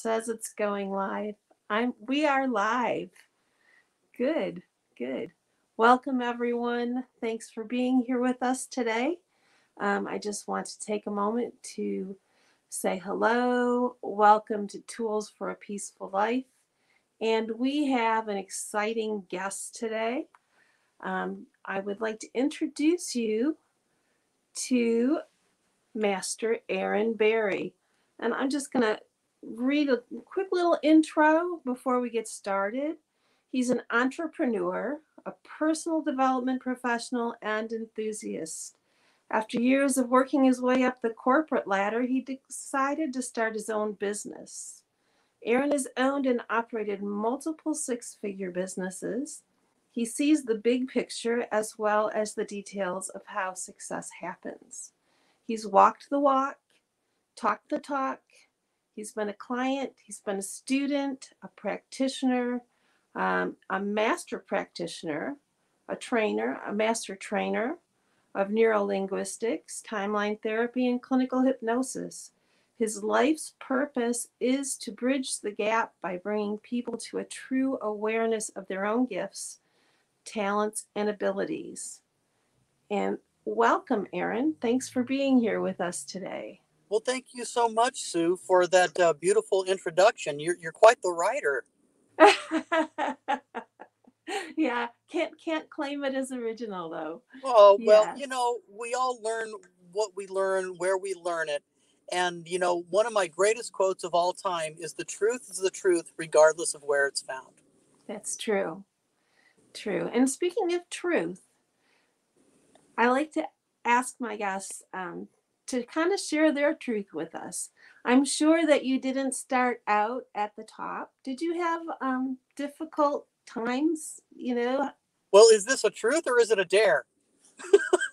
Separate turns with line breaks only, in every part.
says it's going live. We are live. Good, good. Welcome everyone. Thanks for being here with us today. I just want to take a moment to say hello. Welcome to Tools for a Peaceful Life. And we have an exciting guest today. I would like to introduce you to Master Aaron Berry. And I'm just going to read a quick little intro before we get started. He's an entrepreneur, a personal development professional, and enthusiast. After years of working his way up the corporate ladder, he decided to start his own business. Aaron has owned and operated multiple six-figure businesses. He sees the big picture as well as the details of how success happens. He's walked the walk, talked the talk. He's been a client, he's been a student, a practitioner, a master practitioner, a trainer, a master trainer of neuro-linguistics, timeline therapy, and clinical hypnosis. His life's purpose is to bridge the gap by bringing people to a true awareness of their own gifts, talents, and abilities. And welcome, Aaron. Thanks for being here with us today.
Well, thank you so much, Sue, for that beautiful introduction. You're quite the writer.
Yeah, can't claim it as original though.
Oh, well,
Yes.
we all learn what we learn, where we learn it. And, one of my greatest quotes of all time is the truth is the truth, regardless of where it's found.
That's true. True. And speaking of truth, I like to ask my guests to kind of share their truth with us. I'm sure that you didn't start out at the top. Did you have difficult times,
Well, is this a truth or is it a dare?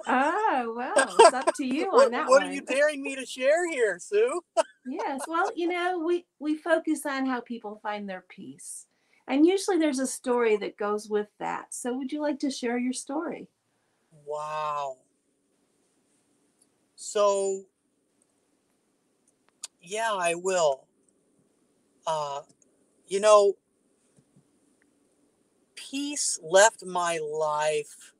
Oh, well, it's up to you on that
What are
one.
you daring me to share here, Sue?
Yes, well, we focus on how people find their peace. And usually there's a story that goes with that. So would you like to share your story?
Wow. So, yeah, I will. Uh, you know, Peace left my life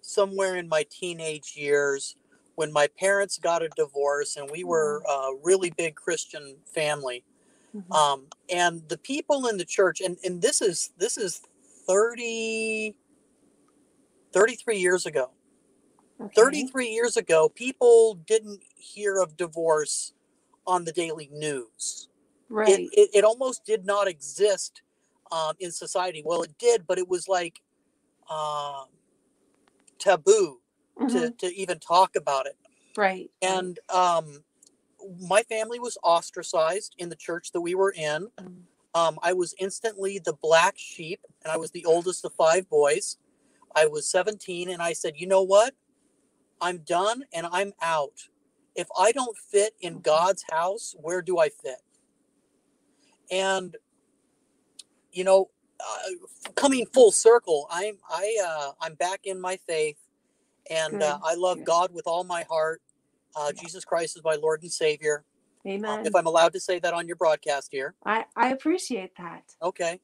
somewhere in my teenage years when my parents got a divorce and we were a really big Christian family.
Mm-hmm.
And the people in the church, and this is 30, 33 years ago.
Okay.
33 years ago, people didn't hear of divorce on the daily news.
Right.
It almost did not exist in society. Well, it did, but it was like taboo
Mm-hmm.
to even talk about it.
Right.
And my family was ostracized in the church that we were in. I was instantly the black sheep, and I was the oldest of 5 boys. I was 17, and I said, you know what? I'm done, and I'm out. If I don't fit in God's house, where do I fit? And, coming full circle, I'm back in my faith, and I love God with all my heart. Jesus Christ is my Lord and Savior.
Amen.
If I'm allowed to say that on your broadcast here.
I appreciate that.
Okay.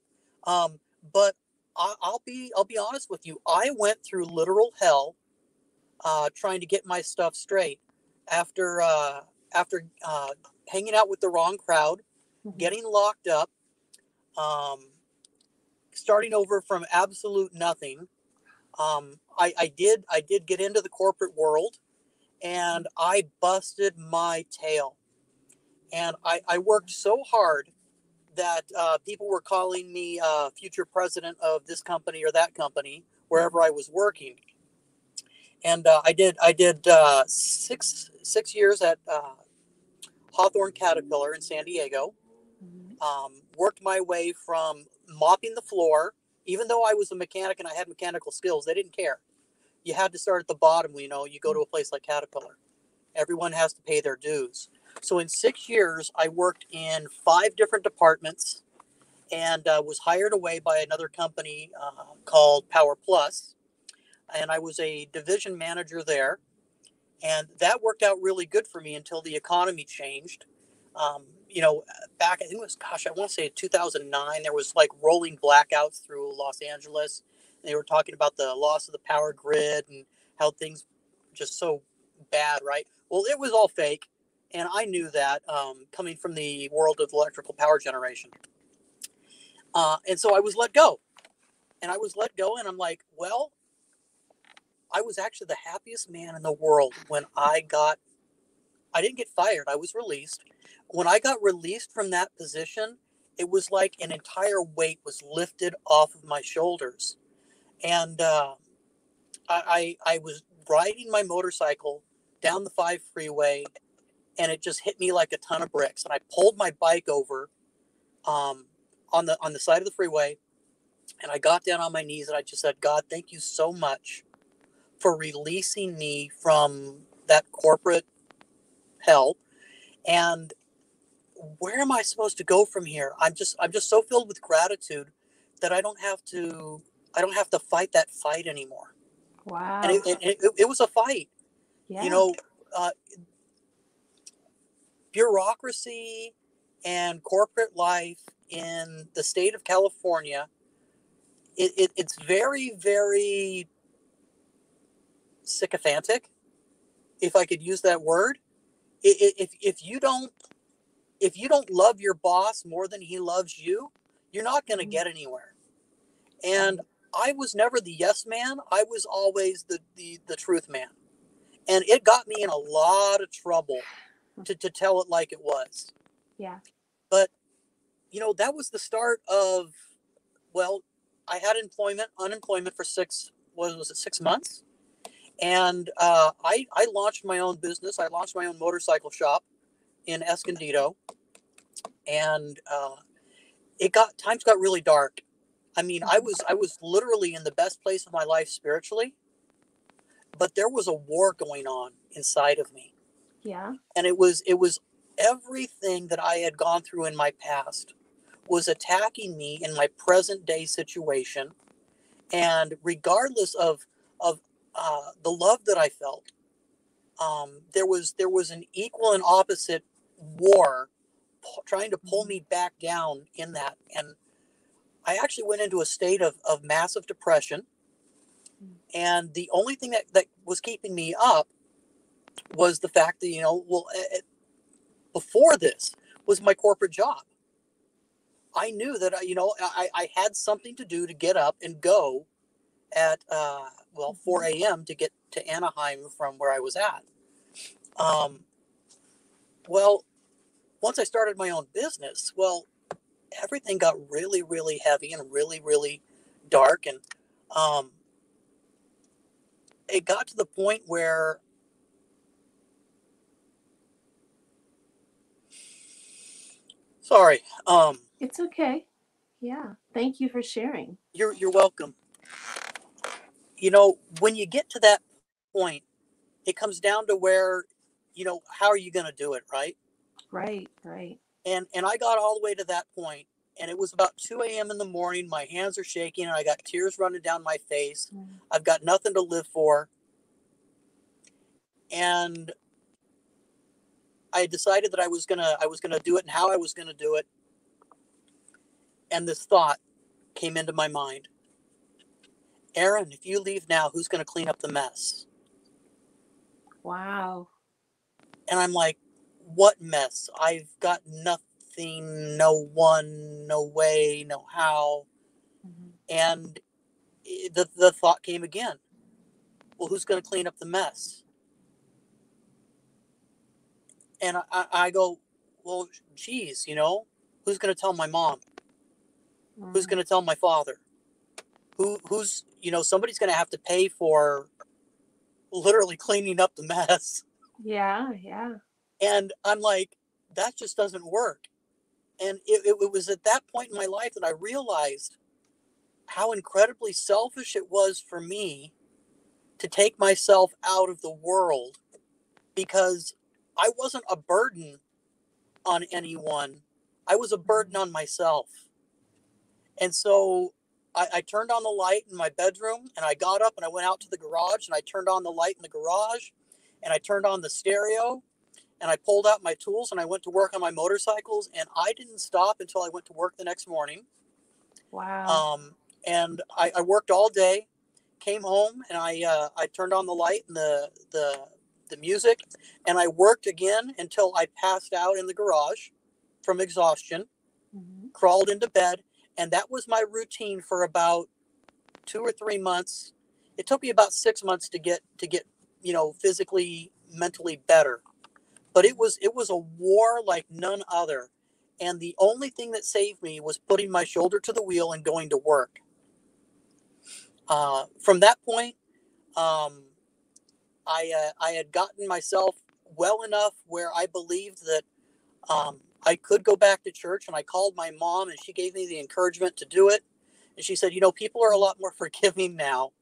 But I'll be honest with you. I went through literal hell trying to get my stuff straight after hanging out with the wrong crowd, getting locked up, starting over from absolute nothing. I did get into the corporate world, and I busted my tail. And I worked so hard that people were calling me future president of this company or that company, wherever I was working. And I did 6 years at Hawthorne Caterpillar in San Diego. Worked my way from mopping the floor. Even though I was a mechanic and I had mechanical skills, they didn't care. You had to start at the bottom. You go to a place like Caterpillar. Everyone has to pay their dues. So in 6 years, I worked in 5 different departments and was hired away by another company called Power Plus. And I was a division manager there. And that worked out really good for me until the economy changed. back, I think it was, gosh, I want to say 2009, there was like rolling blackouts through Los Angeles. And they were talking about the loss of the power grid and how things just so bad, right? Well, it was all fake. And I knew that coming from the world of electrical power generation. And so I was let go. And I was let go. And I'm like, well, I was actually the happiest man in the world when I didn't get fired. I was released. When I got released from that position, it was like an entire weight was lifted off of my shoulders. And I was riding my motorcycle down the 5 freeway, and it just hit me like a ton of bricks. And I pulled my bike over on the side of the freeway, and I got down on my knees and I just said, God, thank you so much for releasing me from that corporate hell. And where am I supposed to go from here? I'm just so filled with gratitude that I don't have to fight that fight anymore. And
Wow.
it was a fight.
Yeah.
Uh, bureaucracy and corporate life in the state of California, it's very, very sycophantic, if I could use that word. If you don't love your boss more than he loves you, you're not going to get anywhere. And I was never the yes man. I was always the truth man. And it got me in a lot of trouble to tell it like it was.
Yeah.
But, that was the start of, well, I had unemployment for 6 months. And I launched my own business. I launched my own motorcycle shop in Escondido. And times got really dark. I mean, I was literally in the best place of my life spiritually, but there was a war going on inside of me.
Yeah.
And it was everything that I had gone through in my past was attacking me in my present day situation. And regardless of the love that I felt, there was an equal and opposite war trying to pull me back down in that. And I actually went into a state of massive depression. And the only thing that was keeping me up was the fact that, before this was my corporate job. I knew that, I had something to do to get up and go at, 4 a.m. to get to Anaheim from where I was at. Well, once I started my own business, everything got really, really heavy and really, really dark. And it got to the point where sorry.
It's okay. Yeah. Thank you for sharing.
You're welcome. When you get to that point, it comes down to where, how are you going to do it, right?
Right. Right.
And I got all the way to that point, and it was about 2 a.m. in the morning. My hands are shaking, and I got tears running down my face. I've got nothing to live for. And I decided that I was gonna do it and how I was gonna do it. And this thought came into my mind. Aaron, if you leave now, who's gonna clean up the mess?
Wow.
And I'm like, what mess? I've got nothing, no one, no way, no how. And the thought came again. Well, who's going to clean up the mess? And I go, well, geez, who's going to tell my mom? Who's going to tell my father? Who's somebody's going to have to pay for literally cleaning up the mess.
Yeah. Yeah.
And I'm like, that just doesn't work. And it was at that point in my life that I realized how incredibly selfish it was for me to take myself out of the world, because I wasn't a burden on anyone. I was a burden on myself. And so I turned on the light in my bedroom, and I got up and I went out to the garage, and I turned on the light in the garage, and I turned on the stereo, and I pulled out my tools and I went to work on my motorcycles, and I didn't stop until I went to work the next morning.
Wow.
And I worked all day, came home, and I turned on the light and the music, and I worked again until I passed out in the garage from exhaustion, crawled into bed, and that was my routine for about 2 or 3 months. It took me about 6 months to get physically, mentally better, but it was a war like none other. And the only thing that saved me was putting my shoulder to the wheel and going to work. From that point, um, I had gotten myself well enough where I believed that I could go back to church, and I called my mom, and she gave me the encouragement to do it. And she said, people are a lot more forgiving now,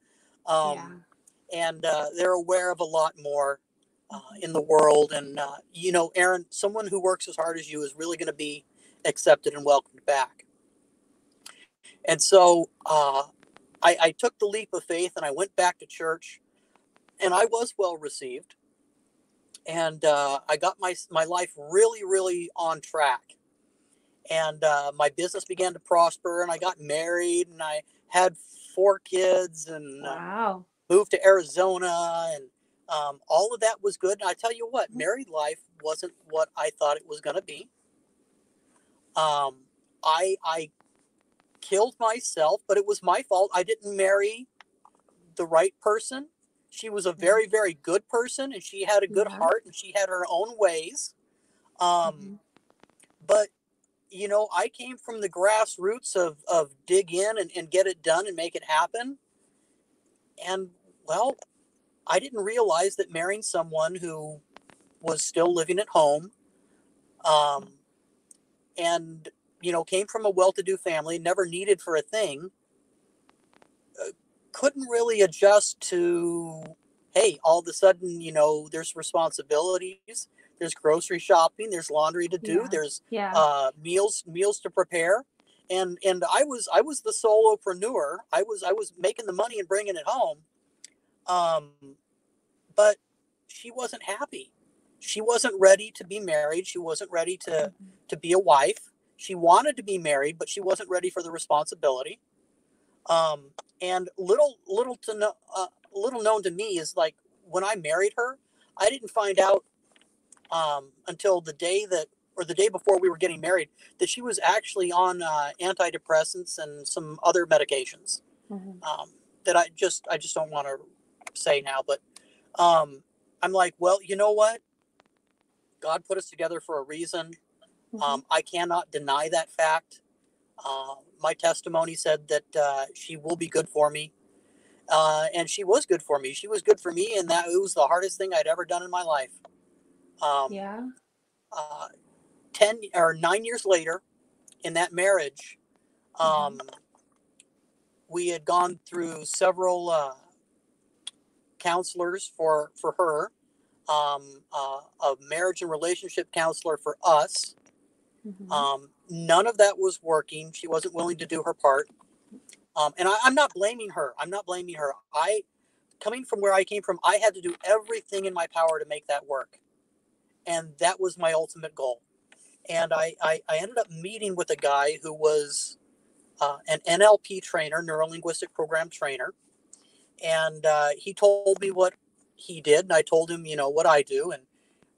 Yeah.
and they're aware of a lot more in the world. And Aaron, someone who works as hard as you is really going to be accepted and welcomed back. And so I took the leap of faith, and I went back to church, and I was well received. And I got my life really, really on track. And my business began to prosper, and I got married, and I had 4 kids, and
Wow.
moved to Arizona, and all of that was good. And I tell you what, married life wasn't what I thought it was going to be. I killed myself, but it was my fault. I didn't marry the right person. She was a very, very good person, and she had a good heart, and she had her own ways. But I came from the grassroots of dig in and get it done and make it happen. And well, I didn't realize that marrying someone who was still living at home, and came from a well-to-do family, never needed for a thing, couldn't really adjust to, hey, all of a sudden, there's responsibilities, there's grocery shopping, there's laundry to do, there's meals to prepare. And I was the solopreneur. I was making the money and bringing it home. But she wasn't happy. She wasn't ready to be married. She wasn't ready to be a wife. She wanted to be married, but she wasn't ready for the responsibility. And little known to me is, like, when I married her, I didn't find out until the day before we were getting married that she was actually on antidepressants and some other medications that I just don't want to say now. But I'm like, well, you know what? God put us together for a reason. I cannot deny that fact. My testimony said that she will be good for me. And she was good for me. She was good for me, and that it was the hardest thing I'd ever done in my life. Um,
Yeah.
9 years later, in that marriage, we had gone through several counselors for her, a marriage and relationship counselor for us. None of that was working. She wasn't willing to do her part. And I'm not blaming her. Coming from where I came from, I had to do everything in my power to make that work. And that was my ultimate goal. And I ended up meeting with a guy who was an NLP trainer, neuro-linguistic program trainer. And he told me what he did, and I told him, what I do. And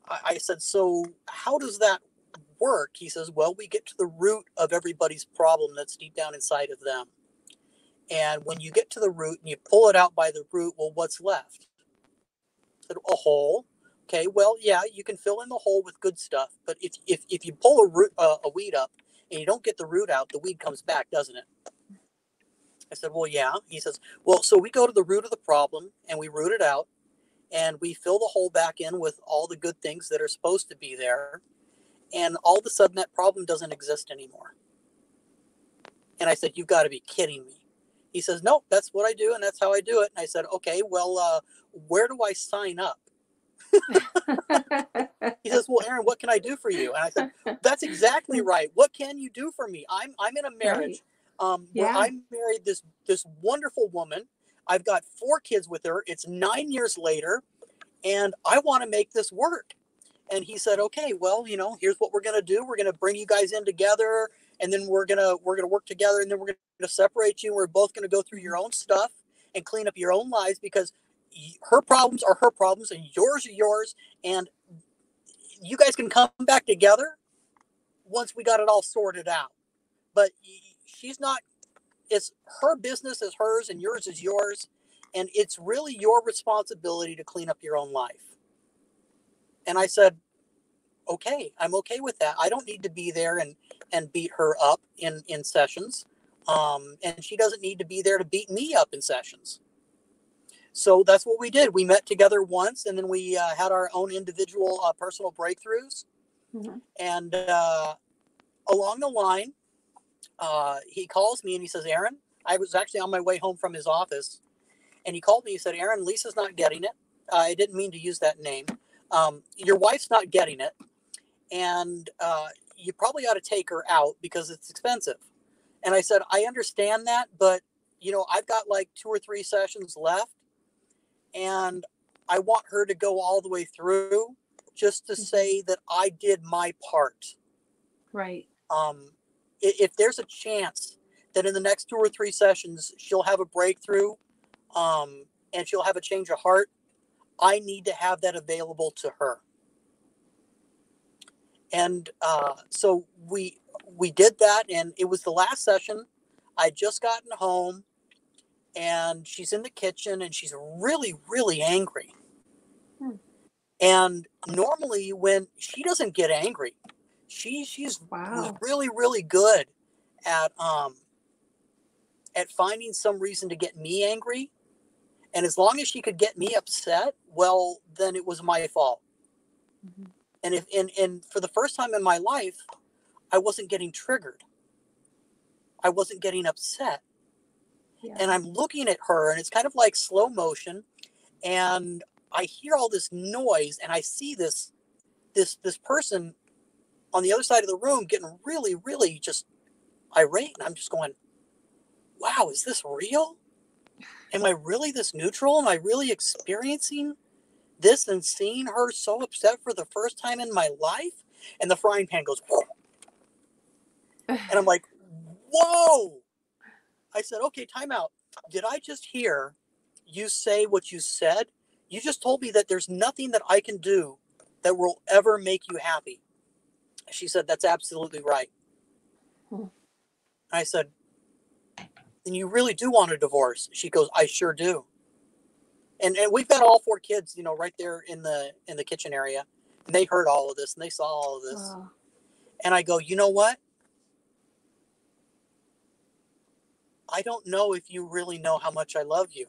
I said, so how does that work? He says, well, we get to the root of everybody's problem that's deep down inside of them. And when you get to the root and you pull it out by the root, well, what's left? I said, a hole. Okay, well, yeah, you can fill in the hole with good stuff. But if you pull a weed up and you don't get the root out, the weed comes back, doesn't it? I said, well, yeah. He says, well, so we go to the root of the problem and we root it out and we fill the hole back in with all the good things that are supposed to be there. And all of a sudden that problem doesn't exist anymore. And I said, you've got to be kidding me. He says, nope, that's what I do. And that's how I do it. And I said, okay, well, where do I sign up? He says, well, Aaron, what can I do for you? And I said, that's exactly right. What can you do for me? I'm in a marriage where I married this wonderful woman. I've got 4 kids with her. It's 9 years later, and I want to make this work. And he said, okay, well, here's what we're going to do. We're going to bring you guys in together, and then we're going to work together, and then we're going to separate you. We're both going to go through your own stuff and clean up your own lives, because her problems are her problems and yours are yours. And you guys can come back together once we got it all sorted out. But she's not, it's her business is hers and yours is yours. And it's really your responsibility to clean up your own life. And I said, okay, I'm okay with that. I don't need to be there and beat her up in sessions. And she doesn't need to be there to beat me up in sessions. So that's what we did. We met together once, and then we had our own individual personal breakthroughs.
Mm-hmm.
And along the line, he calls me and he says, Aaron, I was actually on my way home from his office, and he called me. He said, Aaron, Lisa's not getting it. I didn't mean to use that name. Your wife's not getting it, and you probably ought to take her out because it's expensive. And I said, I understand that, but I've got like 2 or 3 sessions left, and I want her to go all the way through just to say that I did my part.
Right.
If there's a chance that in the next 2 or 3 sessions she'll have a breakthrough, and she'll have a change of heart, I need to have that available to her. And so we did that, and it was the last session. I'd just gotten home, and she's in the kitchen, and she's really, really angry. And normally when she doesn't get angry, she's was really, really good at finding some reason to get me angry. And as long as she could get me upset, well, then it was my fault.
Mm-hmm.
And for the first time in my life, I wasn't getting triggered. I wasn't getting upset. Yeah. And I'm looking at her, and it's kind of like slow motion, and I hear all this noise, and I see this person on the other side of the room getting really, really just irate. And I'm just going, wow, is this real? Am I really this neutral? Am I really experiencing this and seeing her so upset for the first time in my life? And the frying pan goes, whoa. And I'm like, whoa. I said, okay, time out. Did I just hear you say what you said? You just told me that there's nothing that I can do that will ever make you happy. She said, that's absolutely right. I said, then you really do want a divorce? She goes, I sure do. And we've got all 4 kids, right there in the kitchen area. And they heard all of this, and they saw all of this. Oh. And I go, you know what? I don't know if you really know how much I love you.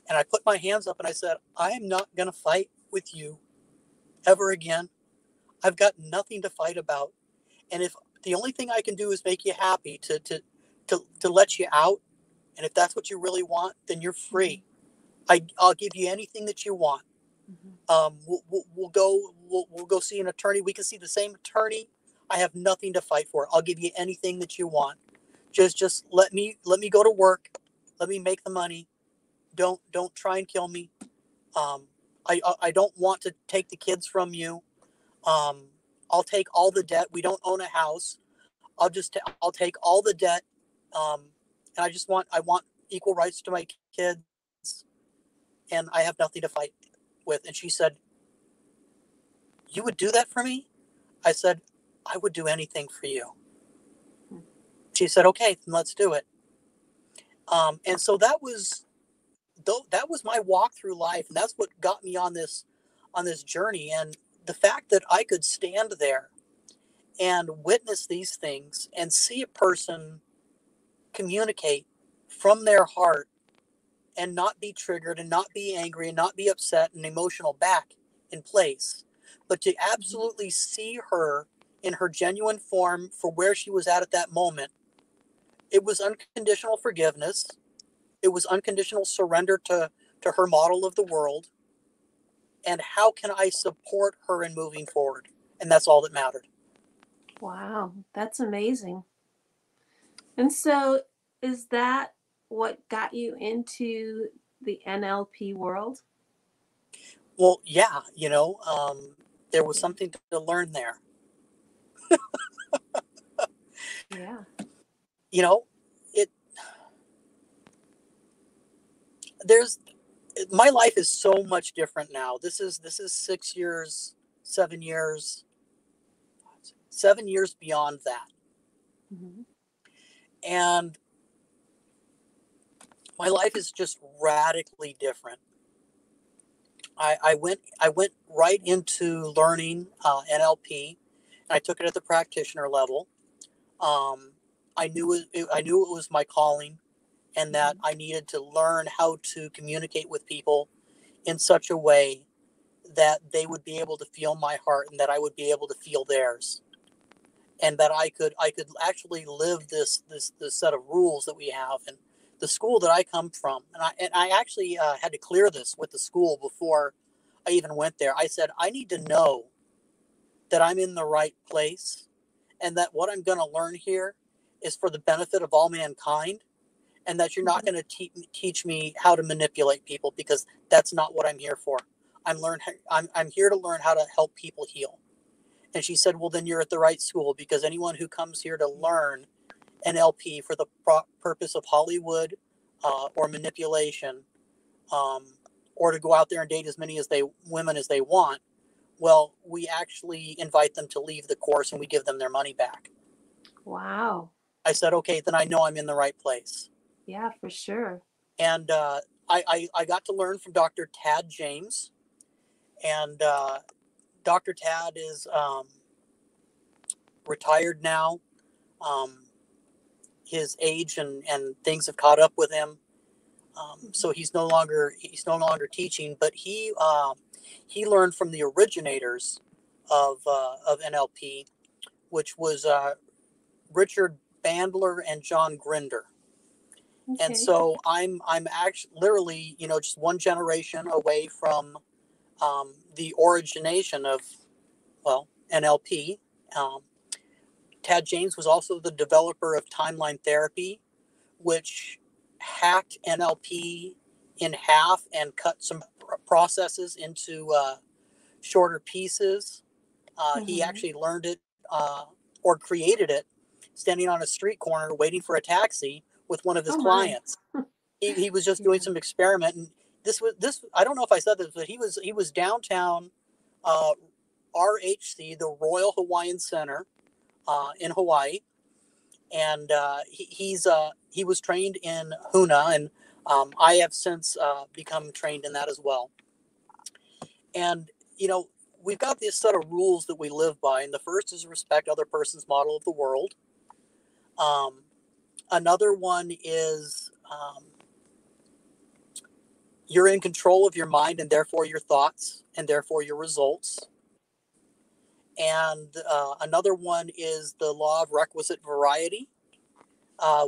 And I put my hands up and I said, I am not going to fight with you ever again. I've got nothing to fight about. And if the only thing I can do is make you happy to let you out, and if that's what you really want, then you're free. I'll give you anything that you want. We'll go see an attorney. We can see the same attorney. I have nothing to fight for. I'll give you anything that you want. Just let me go to work. Let me make the money. Don't try and kill me. I don't want to take the kids from you. I'll take all the debt. We don't own a house. I'll take all the debt. And I want equal rights to my kids. And I have nothing to fight with. And she said, you would do that for me? I said, I would do anything for you. She said, okay, then let's do it. And so that was my walk through life. And that's what got me on this journey. And the fact that I could stand there and witness these things and see a person communicate from their heart and not be triggered and not be angry and not be upset and emotional back in place, but to absolutely see her in her genuine form for where she was at that moment. It was unconditional forgiveness. It was unconditional surrender to her model of the world. And how can I support her in moving forward? And that's all that mattered.
Wow, that's amazing. And so is that what got you into the NLP world?
Well, yeah, There was
Yeah.
something to learn there.
Yeah.
You know, it, there's, my life is so much different now. This is 6 years, 7 years, 7 years beyond that.
Mm-hmm.
And my life is just radically different. I went right into learning NLP, and I took it at the practitioner level. Um, I knew it was my calling, and that I needed to learn how to communicate with people in such a way that they would be able to feel my heart, and that I would be able to feel theirs, and that I could actually live this set of rules that we have. And the school that I come from, and I actually had to clear this with the school before I even went there. I said, I need to know that I'm in the right place, and that what I'm going to learn here is for the benefit of all mankind, and that you're not going to teach me how to manipulate people, because that's not what I'm here for. I'm here to learn how to help people heal. And she said, well, then you're at the right school, because anyone who comes here to learn NLP for the purpose of Hollywood or manipulation, um, or to go out there and date as many women as they want, well, we actually invite them to leave the course, and we give them their money back.
Wow.
I said, okay, then I know I'm in the right place.
Yeah, for sure.
And I got to learn from Dr. Tad James. And Dr. Tad is retired now. His age and things have caught up with him. So he's no longer teaching, but he learned from the originators of NLP, which was Richard Bandler and John Grinder.
Okay.
And so I'm actually literally, just one generation away from the origination of, well, NLP. Tad James was also the developer of timeline therapy, which hacked NLP in half and cut some processes into shorter pieces. He actually learned it or created it standing on a street corner waiting for a taxi with one of his clients. He was just doing some experiment, and this I don't know if I said this, but he was downtown RHC, the Royal Hawaiian Center in Hawaii, and he was trained in Huna, and I have since become trained in that as well. And we've got this set of rules that we live by, and the first is respect other person's model of the world. Another one is you're in control of your mind, and therefore your thoughts, and therefore your results. And another one is the law of requisite variety,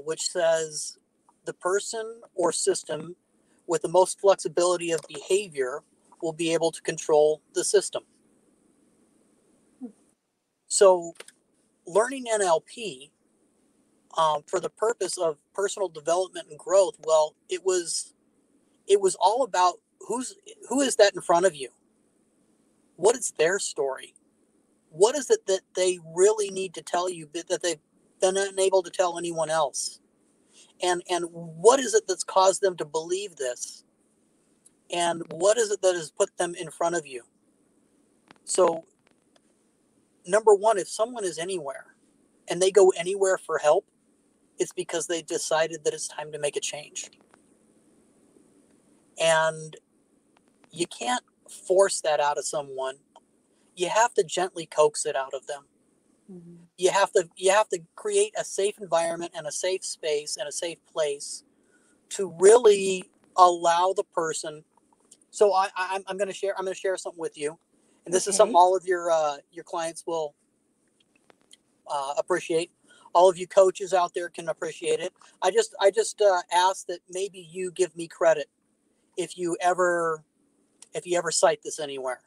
which says the person or system with the most flexibility of behavior will be able to control the system. So learning NLP for the purpose of personal development and growth, well, it was all about who is that in front of you? What is their story? What is it that they really need to tell you that they've been unable to tell anyone else? And what is it that's caused them to believe this? And what is it that has put them in front of you? So, number one, if someone is anywhere and they go anywhere for help, it's because they decided that it's time to make a change. And you can't force that out of someone. You have to gently coax it out of them. Mm-hmm. You have to create a safe environment and a safe space and a safe place to really allow the person. So I'm going to share something with you, and this is something all of your clients will appreciate. All of you coaches out there can appreciate it. I just ask that maybe you give me credit if you ever cite this anywhere.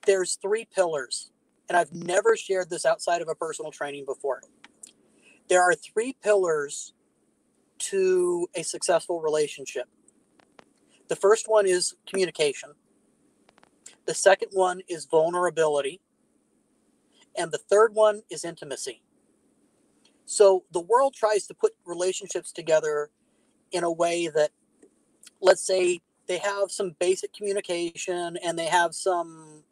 There's 3 pillars, and I've never shared this outside of a personal training before. There are 3 pillars to a successful relationship. The first one is communication. The second one is vulnerability. And the third one is intimacy. So the world tries to put relationships together in a way that, let's say, they have some basic communication and they have some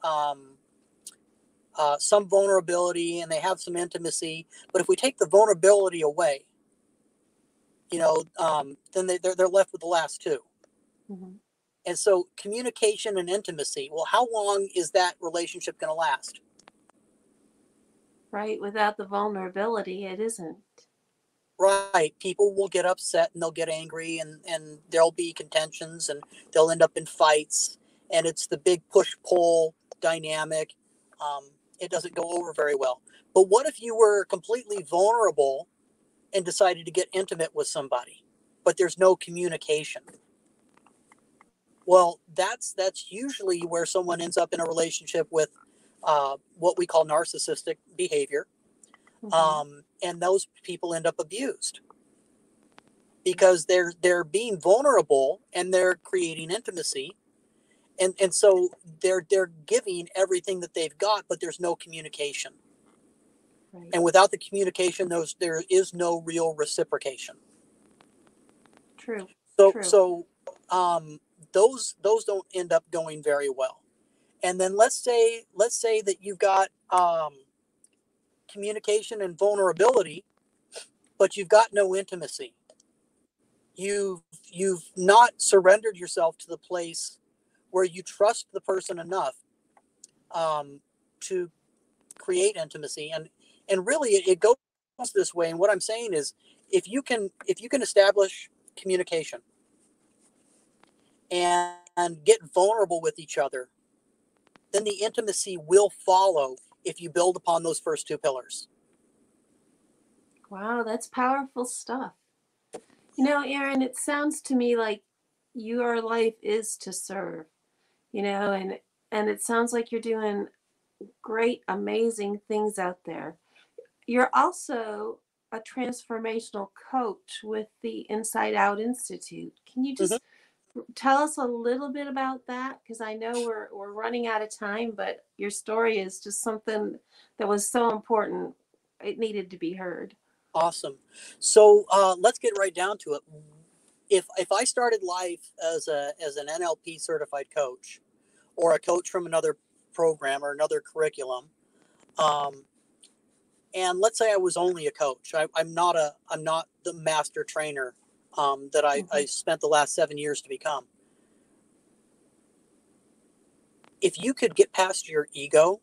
vulnerability and they have some intimacy. But if we take the vulnerability away, then they're left with the last two.
Mm-hmm.
And so communication and intimacy, well, how long is that relationship going to last?
Right. Without the vulnerability, it isn't.
Right. People will get upset and they'll get angry and there'll be contentions and they'll end up in fights. And it's the big push pull dynamic. It doesn't go over very well. But what if you were completely vulnerable and decided to get intimate with somebody, but there's no communication? Well, that's usually where someone ends up in a relationship with what we call narcissistic behavior.
Mm-hmm.
And those people end up abused because they're being vulnerable and they're creating intimacy, and so they're giving everything that they've got, but there's no communication.
Right.
And without the communication, there is no real reciprocation.
True.
So
True.
so um, those don't end up going very well. And then let's say that you've got communication and vulnerability, but you've got no intimacy. You've not surrendered yourself to the place where you trust the person enough to create intimacy, and really it goes this way. And what I'm saying is, if you can establish communication and get vulnerable with each other, then the intimacy will follow if you build upon those first two pillars.
Wow, that's powerful stuff. Aaron, it sounds to me like your life is to serve, and it sounds like you're doing great, amazing things out there. You're also a transformational coach with the Inside Out Institute. Can you
Mm-hmm.
just tell us a little bit about that? Because I know we're running out of time, but your story is just something that was so important. It needed to be heard.
Awesome. So let's get right down to it. If I started life as an NLP certified coach, or a coach from another program or another curriculum, um, and let's say I was only a coach, I'm not the master trainer that I
Mm-hmm.
spent the last 7 years to become. If you could get past your ego,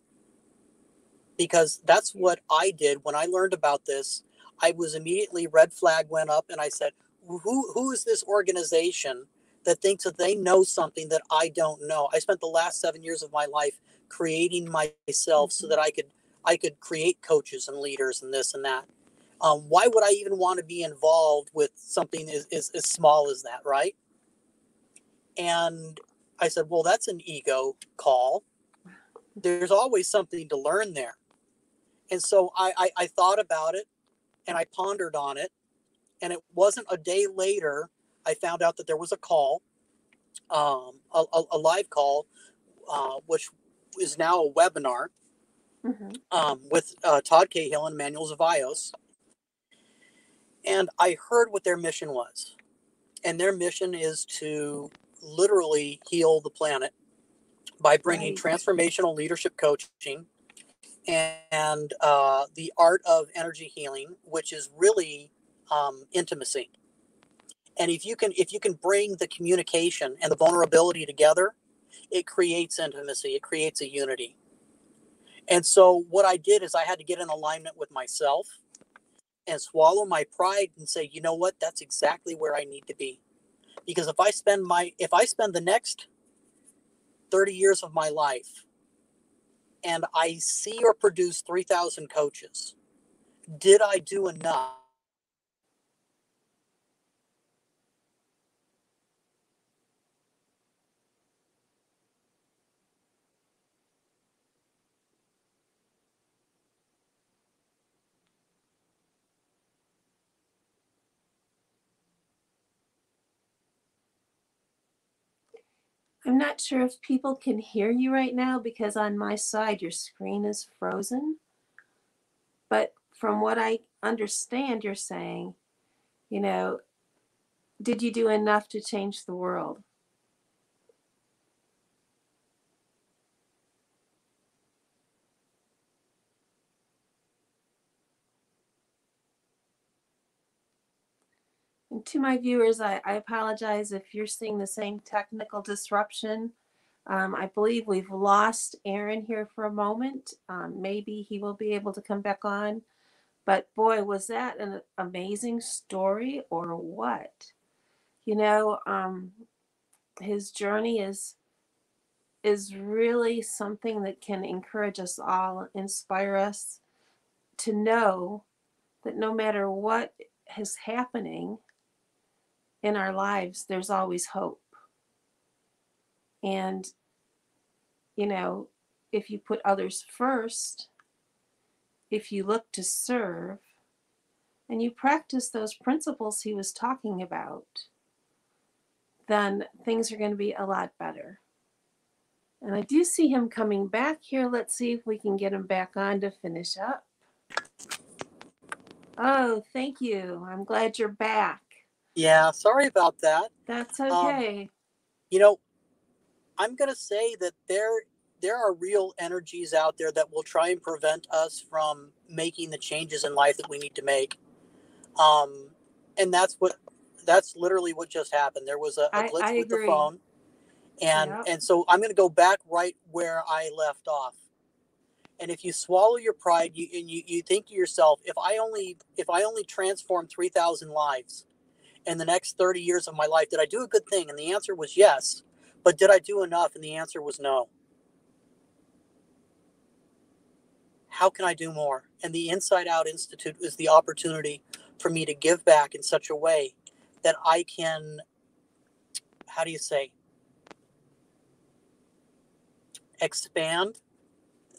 because that's
Yeah.
what I did when I learned about this. I was immediately, red flag went up, and I said, who is this organization that thinks that they know something that I don't know? I spent the last 7 years of my life creating myself so
Mm-hmm.
that I could create coaches and leaders and this and that. Why would I even want to be involved with something as small as that, right? And I said, well, that's an ego call. There's always something to learn there. And so I thought about it and I pondered on it. And it wasn't a day later, I found out that there was a call, a live call, which is now a webinar
Mm-hmm.
with Todd Cahill and Manuel Zavaios. And I heard what their mission was. And their mission is to literally heal the planet by bringing
Right.
transformational leadership coaching and the art of energy healing, which is really intimacy. And if you can bring the communication and the vulnerability together, it creates intimacy. It creates a unity. And so what I did is I had to get in alignment with myself and swallow my pride and say, you know what, that's exactly where I need to be. Because if I spend the next 30 years of my life and I see or produce 3,000 coaches, did I do enough?
I'm not sure if people can hear you right now because on my side your screen is frozen. But from what I understand, you're saying, you know, did you do enough to change the world? And to my viewers, I apologize if you're seeing the same technical disruption. I believe we've lost Aaron here for a moment. Maybe he will be able to come back on. But boy, was that an amazing story or what? You know, his journey is really something that can encourage us all, inspire us to know that no matter what is happening in our lives, there's always hope. And, you know, if you put others first, if you look to serve, and you practice those principles he was talking about, then things are going to be a lot better. And I do see him coming back here. Let's see if we can get him back on to finish up. Oh, thank you. I'm glad you're back.
Yeah, sorry about that.
That's okay.
You know, I'm going to say that there are real energies out there that will try and prevent us from making the changes in life that we need to make. And that's literally what just happened. There was a
I
glitch with the
agree.
phone.
Yep.
And so I'm going to go back right where I left off. And if you swallow your pride, you think to yourself, if I only transform 3,000 lives in the next 30 years of my life, did I do a good thing? And the answer was yes. But did I do enough? And the answer was no. How can I do more? And the Inside Out Institute is the opportunity for me to give back in such a way that I can, how do you say, expand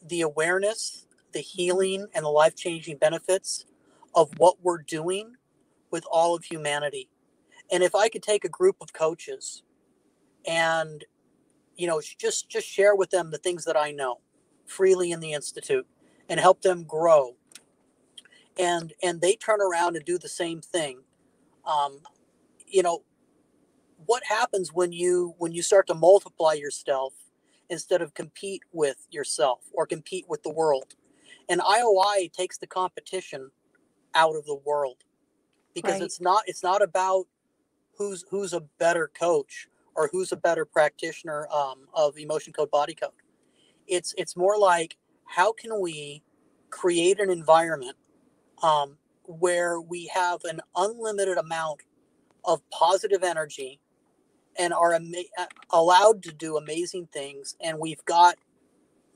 the awareness, the healing, and the life-changing benefits of what we're doing with all of humanity. And if I could take a group of coaches and, you know, just share with them the things that I know freely in the Institute and help them grow, and they turn around and do the same thing, you know, what happens when you start to multiply yourself instead of compete with yourself or compete with the world? And IOI takes the competition out of the world, because
Right.
it's not about who's a better coach or who's a better practitioner of emotion code body code. It's more like, how can we create an environment where we have an unlimited amount of positive energy and are allowed to do amazing things, and we've got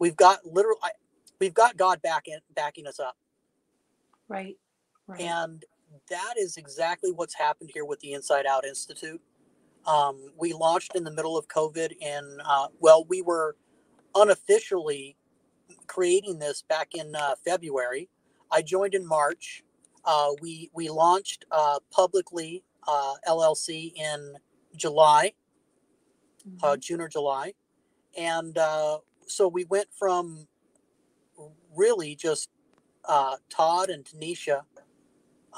literally, we've got God backing us up.
Right. Right.
And that is exactly what's happened here with the Inside Out Institute. We launched in the middle of COVID, and we were unofficially creating this back in February. I joined in March. We launched publicly LLC in July, June or July, and so we went from really just Todd and Tanisha.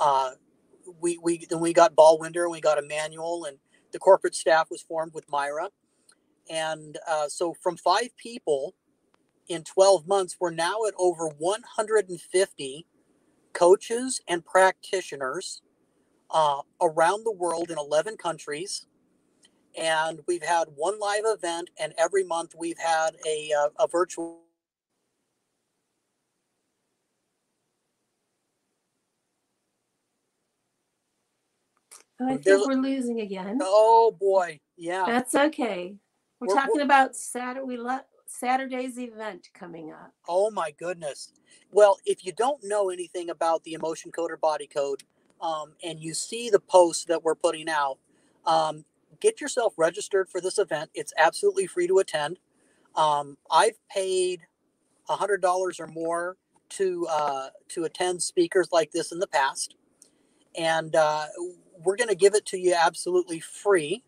Then we got Ballwinder, and we got a manual, and the corporate staff was formed with Myra. And so from 5 people in 12 months, we're now at over 150 coaches and practitioners around the world in 11 countries. And we've had one live event, and every month we've had a virtual.
I think we're losing again.
Oh boy, yeah.
That's okay. We're talking about Saturday's event coming up.
Oh my goodness. Well, if you don't know anything about the emotion code or body code, and you see the posts that we're putting out, get yourself registered for this event. It's absolutely free to attend. I've paid $100 or more to attend speakers like this in the past, and we're going to give it to you absolutely free.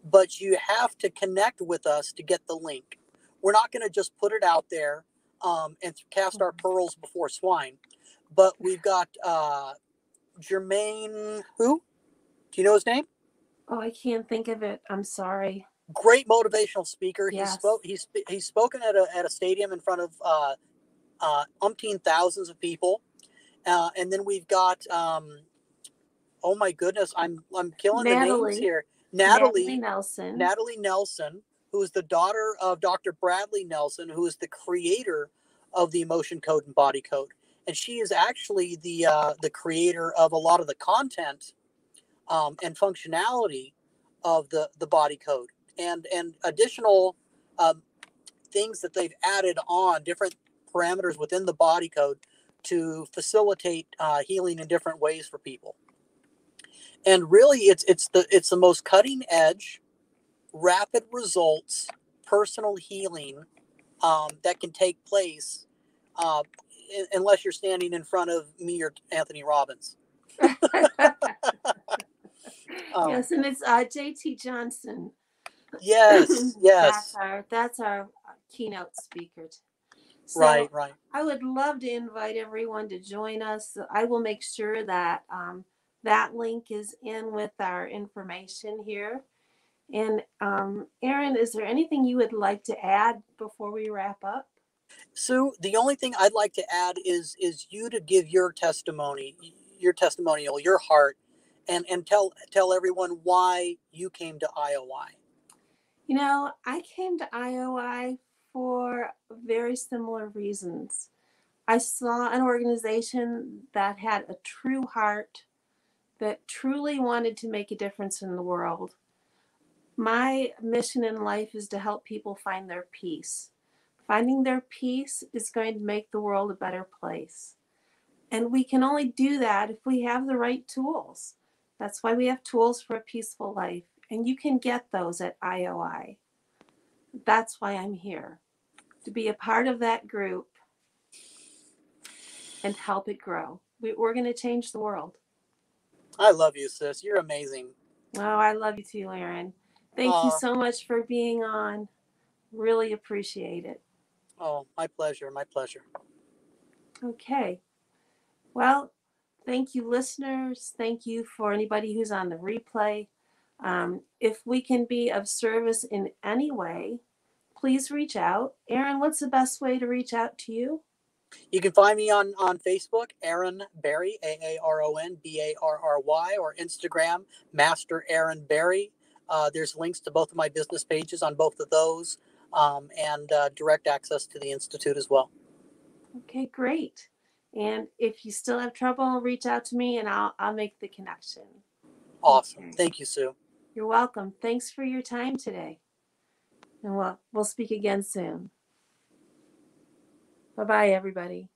but you have to connect with us to get the link. We're not going to just put it out there and cast our pearls before swine. But we've got Jermaine, who? Do you know his name?
Oh, I can't think of it. I'm sorry.
Great motivational speaker.
Yes.
He's spoken at a stadium in front of umpteen thousands of people. And then we've got oh my goodness, I'm killing the names here.
Natalie Nelson.
Natalie Nelson, who is the daughter of Dr. Bradley Nelson, who is the creator of the emotion code and body code. And she is actually the creator of a lot of the content and functionality of the body code and additional things that they've added on, different parameters within the body code to facilitate healing in different ways for people. And really, it's the most cutting edge, rapid results, personal healing that can take place unless you're standing in front of me or Anthony Robbins.
Yes, and it's JT Johnson.
Yes.
That's our keynote speaker. So
right.
I would love to invite everyone to join us. I will make sure that that link is in with our information here. And Aaron, is there anything you would like to add before we wrap up?
Sue, the only thing I'd like to add is you to give your testimony, your testimonial, your heart, and tell everyone why you came to IOI.
You know, I came to IOI for very similar reasons. I saw an organization that had a true heart, that truly wanted to make a difference in the world. My mission in life is to help people find their peace. Finding their peace is going to make the world a better place. And we can only do that if we have the right tools. That's why we have tools for a peaceful life. And you can get those at IOI. That's why I'm here, to be a part of that group and help it grow. We're going to change the world.
I love you, sis. You're amazing.
Oh, I love you too, Aaron. Thank you so much for being on. Really appreciate it.
Oh, my pleasure. My pleasure.
Okay. Well, thank you, listeners. Thank you for anybody who's on the replay. If we can be of service in any way, please reach out. Aaron, what's the best way to reach out to you?
You can find me on Facebook, Aaron Barry, AARON BARRY, or Instagram, Master Aaron Barry. There's links to both of my business pages on both of those, and direct access to the Institute as well.
Okay, great. And if you still have trouble, reach out to me and I'll make the connection.
Awesome. Okay. Thank you, Sue.
You're welcome. Thanks for your time today. And we'll speak again soon. Bye-bye, everybody.